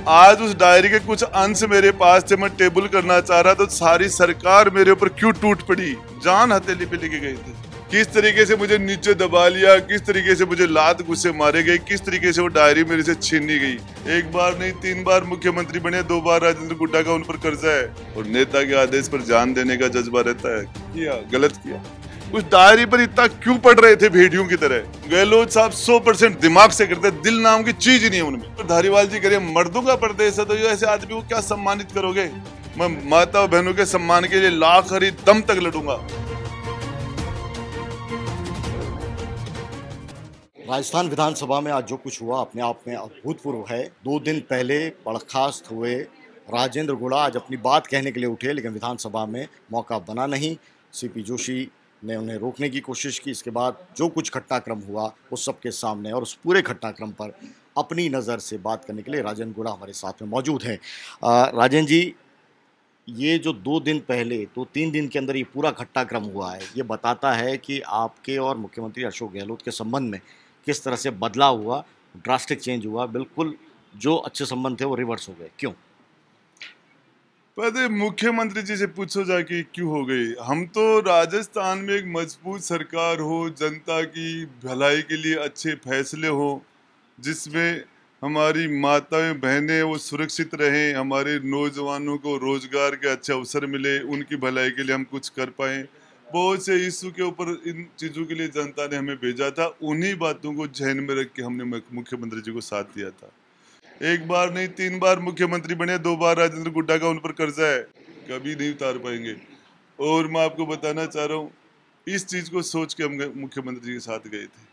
आज उस डायरी के कुछ अंश मेरे पास थे, मैं टेबल करना चाह रहा तो सारी सरकार मेरे ऊपर क्यों टूट पड़ी। जान हथेली पे लेके गए थे, किस तरीके से मुझे नीचे दबा लिया, किस तरीके से मुझे लात गुस्से मारे गए, किस तरीके से वो डायरी मेरे से छीनी गई। एक बार नहीं 3 बार मुख्यमंत्री बने, 2 बार राजेंद्र गुड्डा का उन पर कर्जा है और नेता के आदेश पर जान देने का जज्बा रहता है। किया, गलत किया। उस डायरी पर इतना क्यों पढ़ रहे थे भेड़ियों की तरह। गहलोत साहब 100% दिमाग से करते, दिल नाम की चीज ही नहीं है उनमें। तो धारीवाल जी करिए मर्दों का प्रदेश है तो ऐसे आदमी को क्या सम्मानित करोगे। मैं माता और बहनों के सम्मान के लिए लाखरी दम तक लड़ूंगा। राजस्थान विधानसभा में आज जो कुछ हुआ अपने आप में अभूतपूर्व है। 2 दिन पहले बर्खास्त हुए राजेंद्र गुड़ा आज अपनी बात कहने के लिए उठे, लेकिन विधानसभा में मौका बना नहीं। सीपी जोशी ने उन्हें रोकने की कोशिश की। इसके बाद जो कुछ घटनाक्रम हुआ उस सबके सामने और उस पूरे घटनाक्रम पर अपनी नज़र से बात करने के लिए राजेंद्र गुड़ा हमारे साथ में मौजूद हैं। राजेंद्र जी, ये जो 2 दिन पहले तो 3 दिन के अंदर ये पूरा घटनाक्रम हुआ है, ये बताता है कि आपके और मुख्यमंत्री अशोक गहलोत के संबंध में किस तरह से बदलाव हुआ, ड्रास्टिक चेंज हुआ। बिल्कुल जो अच्छे संबंध थे वो रिवर्स हो गए। क्यों? पहले मुख्यमंत्री जी से पूछो जाके क्यों हो गई। हम तो राजस्थान में एक मजबूत सरकार हो, जनता की भलाई के लिए अच्छे फैसले हो, जिसमें हमारी माताएं बहनें वो सुरक्षित रहें, हमारे नौजवानों को रोजगार के अच्छे अवसर मिले, उनकी भलाई के लिए हम कुछ कर पाएं। बहुत से इशू के ऊपर इन चीज़ों के लिए जनता ने हमें भेजा था। उन्हीं बातों को ध्यान में रख के हमने मुख्यमंत्री जी को साथ दिया था। एक बार नहीं 3 बार मुख्यमंत्री बने, 2 बार राजेंद्र गुड्डा का उन पर कर्जा है, कभी नहीं उतार पाएंगे। और मैं आपको बताना चाह रहा हूँ, इस चीज को सोच के हम मुख्यमंत्री के साथ गए थे।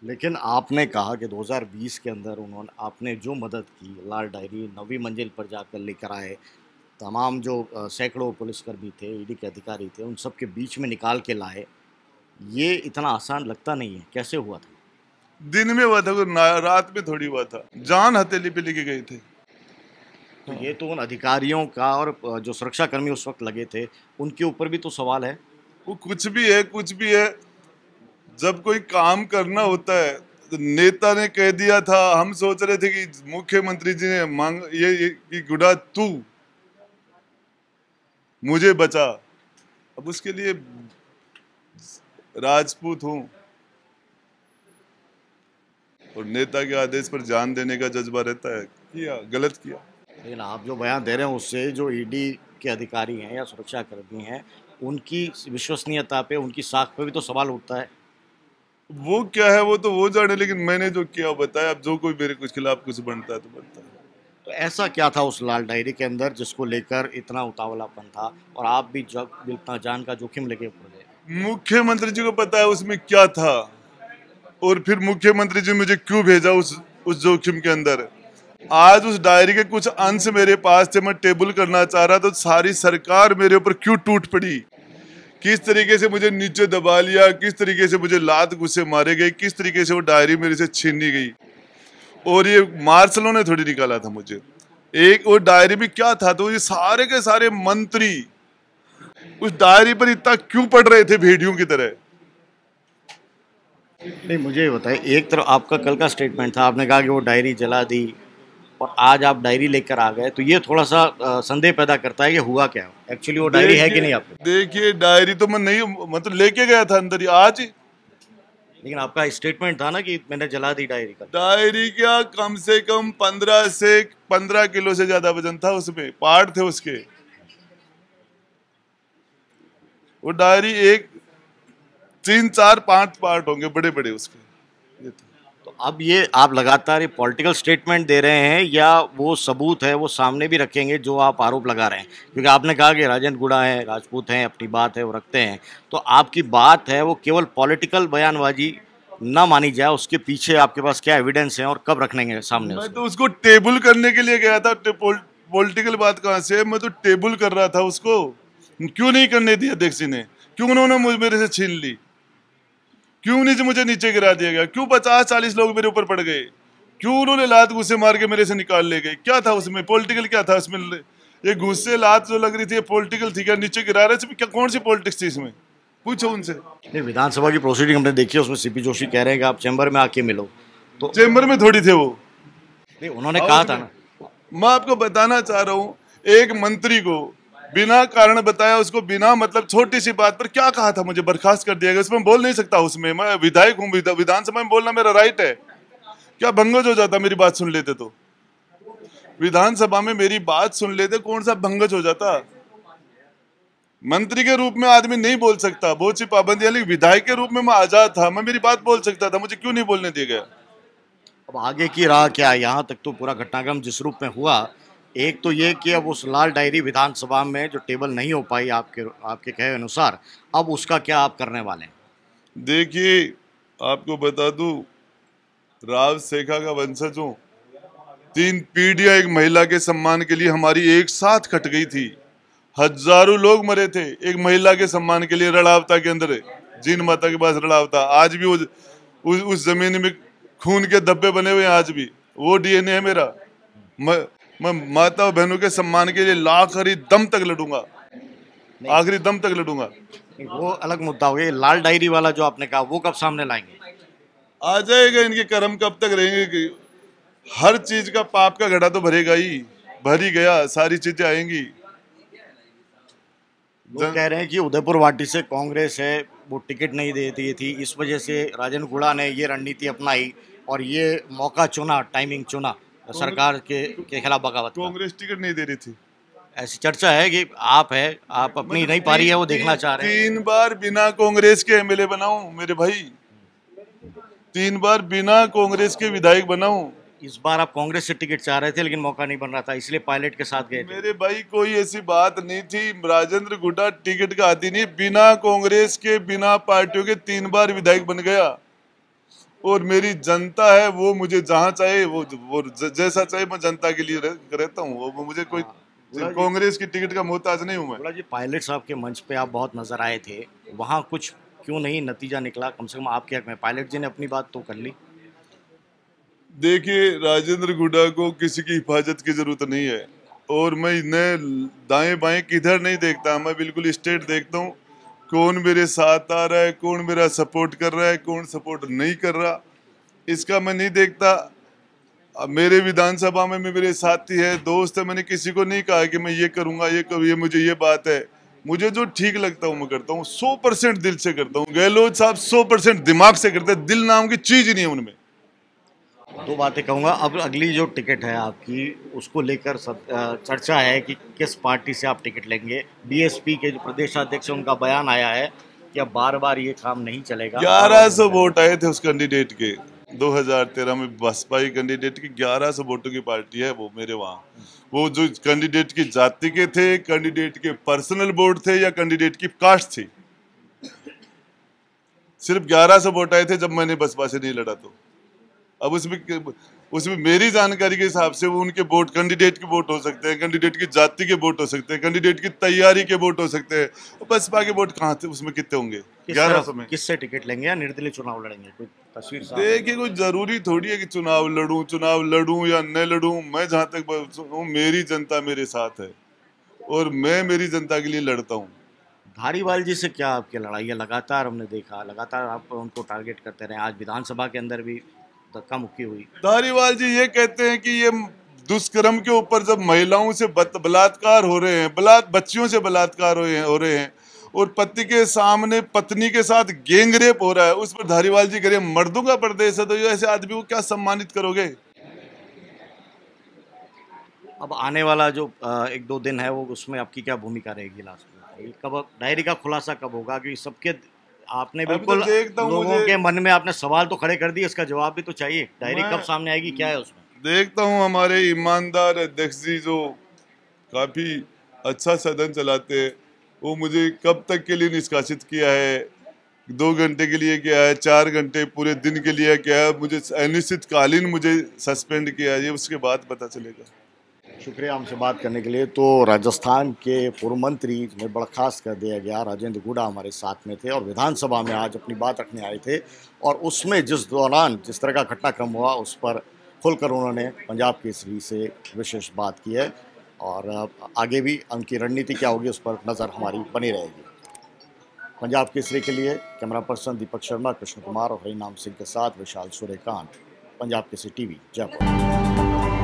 लेकिन आपने कहा कि 2020 के अंदर आपने जो मदद की, लाल डायरी 9वीं मंजिल पर जाकर लेकर आए, तमाम जो सैकड़ों पुलिसकर्मी थे, ईडी के अधिकारी थे, उन सब के बीच में निकाल के लाए। ये इतना आसान लगता नहीं है। कैसे हुआ था? दिन में हुआ था, रात में थोड़ी हुआ था। जान हथेली पे लेके गए थे। तो ये तो उन अधिकारियों का और जो सुरक्षाकर्मी उस वक्त लगे थे उनके ऊपर भी तो सवाल है। वो कुछ भी है, कुछ भी है। जब कोई काम करना होता है तो नेता ने कह दिया था, हम सोच रहे थे कि मुख्यमंत्री जी ने मांग ये कि गुड्डा तू मुझे बचा। अब उसके लिए राजपूत हूं और नेता के आदेश पर जान देने का जज्बा रहता है। किया, गलत किया। लेकिन आप जो बयान दे रहे हैं उससे जो ईडी के अधिकारी हैं या सुरक्षाकर्मी हैं उनकी विश्वसनीयता पे, उनकी साख पे भी तो सवाल उठता है। वो क्या है वो तो वो जाने, लेकिन मैंने जो किया बताया। अब जो कोई मेरे कुछ खिलाफ कुछ बनता है तो बनता है। तो ऐसा क्या था उस लाल डायरी के अंदर जिसको लेकर इतना उतावलापन था और आप भी जब इतना जान का जोखिम लेके पड़ गए? मुख्यमंत्री जी को पता है उसमें क्या था, और फिर मुख्यमंत्री जी मुझे क्यों भेजा उस जोखिम के अंदर। आज उस डायरी के कुछ अंश मेरे पास थे, मैं टेबल करना चाह रहा तो सारी सरकार मेरे ऊपर क्यों टूट पड़ी। किस तरीके से मुझे नीचे दबा लिया, किस तरीके से मुझे लात गुस्से मारे गए, किस तरीके से वो डायरी मेरे से छीनी गई। और ये मार्शलों ने थोड़ी निकाला था मुझे। एक वो डायरी में क्या था, तो ये सारे के सारे मंत्री उस डायरी पर इतना क्यों पढ़ रहे थे भेड़ियों की तरह। नहीं, मुझे ये बताइए, एक तरफ आपका कल का स्टेटमेंट था, आपने कहा कि वो डायरी जला दी और आज आप डायरी लेकर आ गए, तो ये थोड़ा सा संदेह पैदा करता है कि हुआ क्या, एक्चुअली वो डायरी है कि नहीं आपको? देखिए, डायरी तो मैं नहीं, मतलब लेके गया था अंदर ही आज ही। लेकिन आपका स्टेटमेंट था ना कि मैंने जला दी डायरी का। डायरी क्या, कम से कम 15 से 15 किलो से ज्यादा वजन था उसमें, पार्ट थे उसके। वो डायरी एक 3 4 5 पार्ट होंगे बड़े बड़े उसके। तो अब ये आप लगातार ये पॉलिटिकल स्टेटमेंट दे रहे हैं या वो सबूत है वो सामने भी रखेंगे जो आप आरोप लगा रहे हैं? क्योंकि आपने कहा कि राजेंद्र गुड़ा है, राजपूत हैं, अपनी बात है वो रखते हैं, तो आपकी बात है वो केवल पॉलिटिकल बयानबाजी ना मानी जाए, उसके पीछे आपके पास क्या एविडेंस है और कब रखेंगे सामने? मैं तो उसको टेबल करने के लिए गया था। पॉलिटिकल बात कहाँ से है, मैं तो टेबल कर रहा था उसको। क्यों नहीं करने दिया अध्यक्ष ने, क्यों उन्होंने मेरे से छीन ली, क्यों नहीं मुझे नीचे गिरा दिया गया, क्यों 50-40 लोग मेरे ऊपर पड़ गए, क्यों उन्होंने लात घुस्से मार के मेरे से निकाल ले गए। क्या था उसमें, पॉलिटिकल क्या था उसमें? ये घुस्से लात जो लग रही थी पॉलिटिकल थी क्या? नीचे गिरा रहे थे क्या? कौन सी पॉलिटिक्स थी इसमें, पूछो उनसे। नहीं, विधानसभा की प्रोसीडिंग हमने देखी है, उसमें सीपी जोशी कह रहे हैं कि आप चैम्बर में आके मिलो, तो चेंबर में थोड़ी थे वो। नहीं, उन्होंने कहा था ना, मैं आपको बताना चाह रहा हूँ, एक मंत्री को बिना कारण बताया, उसको बिना मतलब छोटी सी बात पर क्या कहा था मुझे बर्खास्त कर दिया गया, इसमें बोल नहीं सकता। उसमें मैं विधायक हूँ, विधानसभा में बोलना मेरा राइट है। क्या भंगज हो जाता मेरी बात सुन लेते तो? विधानसभा में मेरी बात सुन लेते, कौन सा भंगज हो जाता? मंत्री के रूप में आदमी नहीं बोल सकता, बहुत सी पाबंदियां, लेकिन विधायक के रूप में मैं आजाद था, मैं मेरी बात बोल सकता था, मुझे क्यों नहीं बोलने दिया गया? अब आगे की राह क्या है? यहाँ तक तो पूरा घटनाक्रम जिस रूप में हुआ, एक तो ये कि अब उस लाल डायरी विधानसभा में जो टेबल नहीं हो पाई आपके आपके कहे अनुसार, अब उसका क्या आप करने वाले हैं? देखिए, आपको बता दूं, राव शेखा का वंशज हूं। 3 पीढ़ियां एक महिला के सम्मान के लिए हमारी एक साथ कट गई थी। हजारों लोग मरे थे एक महिला के सम्मान के लिए, रड़ावता के अंदर, जीन माता के पास रड़ावता। आज भी उस जमीन में खून के धब्बे बने हुए हैं, आज भी वो डीएनए है मेरा। मैं माता और बहनों के सम्मान के लिए आखिरी दम तक लड़ूंगा, नहीं, आखिरी दम तक लड़ूंगा। वो अलग मुद्दा हो गया। ये लाल डायरी वाला जो आपने कहा, वो कब सामने लाएंगे? आ जाएगा, इनके कर्म कब तक रहेंगे कि हर चीज का पाप का घड़ा तो भरेगा ही, भर ही गया, सारी चीजें आएंगी। लोग कह रहे हैं कि उदयपुर वाटी से कांग्रेस है, वो टिकट नहीं देती थी, इस वजह से राजेंद्र गुड़ा ने ये रणनीति अपनाई और ये मौका चुना, टाइमिंग चुना सरकार के खिलाफ बगावत का। कांग्रेस टिकट नहीं दे रही थी। ऐसी चर्चा है कि आप अपनी नहीं पा रही है, वो देखना चाह रहे हैं। 3 बार बिना कांग्रेस के एमएलए बनाऊं मेरे भाई, 3 बार बिना कांग्रेस के विधायक बनाऊं। इस बार आप कांग्रेस से टिकट चाह रहे थे, लेकिन मौका नहीं बन रहा था, इसलिए पायलट के साथ गए थे। मेरे भाई कोई ऐसी बात नहीं थी, राजेंद्र गुड्डा टिकट का आदि नहीं, बिना कांग्रेस के बिना पार्टियों के 3 बार विधायक बन गया। और मेरी जनता है, वो मुझे जहां चाहे, वो जैसा चाहे मैं जनता के लिए रहता हूँ। वो मुझे कोई कांग्रेस की टिकट का मोहताज नहीं हूं मैं। गुड़ा जी, पायलट साहब के मंच पे आप बहुत नजर आए थे, वहाँ कुछ क्यों नहीं नतीजा निकला? कम से कम आपके हक में पायलट जी ने अपनी बात तो कर ली। देखिए, राजेंद्र गुड्डा को किसी की हिफाजत की जरूरत नहीं है, और मैं इन्हें दाएं बाएं किधर नहीं देखता, मैं बिल्कुल स्ट्रेट देखता हूँ। कौन मेरे साथ आ रहा है, कौन मेरा सपोर्ट कर रहा है, कौन सपोर्ट नहीं कर रहा, इसका मैं नहीं देखता। अब मेरे विधानसभा में मेरे साथी है, दोस्त है, मैंने किसी को नहीं कहा कि मैं ये करूंगा, ये करूँ, ये मुझे ये बात है। मुझे जो ठीक लगता हूँ मैं करता हूँ, 100% दिल से करता हूँ। गहलोत साहब 100% दिमाग से करते हैं, दिल नाम की चीज ही नहीं है उनमें। दो बातें कहूँगा। अब अगली जो टिकट है आपकी, उसको लेकर सब चर्चा है कि किस पार्टी से आप टिकट लेंगे। बीएसपी के जो प्रदेशाध्यक्ष हैं, उनका बयान आया है कि अब बार बार ये काम नहीं चलेगा। 1100 वोट आए थे उस कैंडिडेट के 2013 में, बसपा कैंडिडेट की 1100 वोटों की पार्टी है वो मेरे वहाँ। वो जो कैंडिडेट की जाति के थे, कैंडिडेट के पर्सनल वोट थे, या कैंडिडेट की कास्ट थी, सिर्फ 1100 वोट आए थे जब मैंने बसपा से नहीं लड़ा। तो अब उसमें मेरी जानकारी के हिसाब से वो उनके वोट, कैंडिडेट के वोट हो सकते हैं, कैंडिडेट की जाति के वोट हो सकते हैं, कैंडिडेट की तैयारी के वोट हो सकते हैं। बसपा के वोट कहाँ थे, उसमें कितने होंगे? 1100 में किससे टिकट लेंगे या निर्दलीय चुनाव लड़ेंगे? कोई तस्वीर साफ? देखिए, कोई जरूरी थोड़ी है कि चुनाव लड़ूं या न लड़ूं। मैं जहां तक हूँ, मेरी जनता मेरे साथ है, और मैं मेरी जनता के लिए लड़ता हूँ। धारीवाल जी से क्या आपकी लड़ाई है? लगातार हमने देखा, लगातार आप उनको टारगेट करते रहे, आज विधानसभा के अंदर भी धक्का मुक्की हुई। धारीवाल जी ये कहते हैं कि ये दुष्कर्म के ऊपर जब महिलाओं से बलात्कार हो रहे हैं, बच्चियों से बलात्कार हो रहे हैं, और पति के सामने पत्नी के साथ गैंगरेप हो रहा है, उस पर धारीवाल जी कह रहे हैं मर्दों का प्रदेश है, तो ये ऐसे आदमी को क्या सम्मानित करोगे? अब आने वाला जो एक दो दिन है, वो उसमें आपकी क्या भूमिका रहेगी लास्ट में? ये कब डायरी का खुलासा कब होगा? क्योंकि सबके आपने अभी तो बिल्कुल देखता हूँ, लोगों के मन में आपने सवाल तो खड़े कर दिए, इसका जवाब भी तो चाहिए। डायरी मैं कब सामने आएगी, क्या है उसमें? देखता हूँ हमारे ईमानदार अध्यक्ष जी जो काफी अच्छा सदन चलाते हैं, वो मुझे कब तक के लिए निष्कासित किया है, 2 घंटे के लिए किया है, 4 घंटे पूरे दिन के लिए किया है, मुझे अनिश्चितकालीन मुझे सस्पेंड किया है, ये उसके बाद पता चलेगा। शुक्रिया हमसे बात करने के लिए। तो राजस्थान के पूर्व मंत्री जिन्हें बर्खास्त कर दिया गया, राजेंद्र गुड़ा, हमारे साथ में थे और विधानसभा में आज अपनी बात रखने आए थे, और उसमें जिस दौरान जिस तरह का घटनाक्रम हुआ, उस पर खुलकर उन्होंने पंजाब केसरी से विशेष बात की है। और आगे भी उनकी रणनीति क्या होगी, उस पर नज़र हमारी बनी रहेगी। पंजाब केसरी के लिए कैमरा पर्सन दीपक शर्मा, कृष्ण कुमार और हरिनाम सिंह के साथ विशाल सूर्यकांत, पंजाब केसरी टीवी, जयपुर।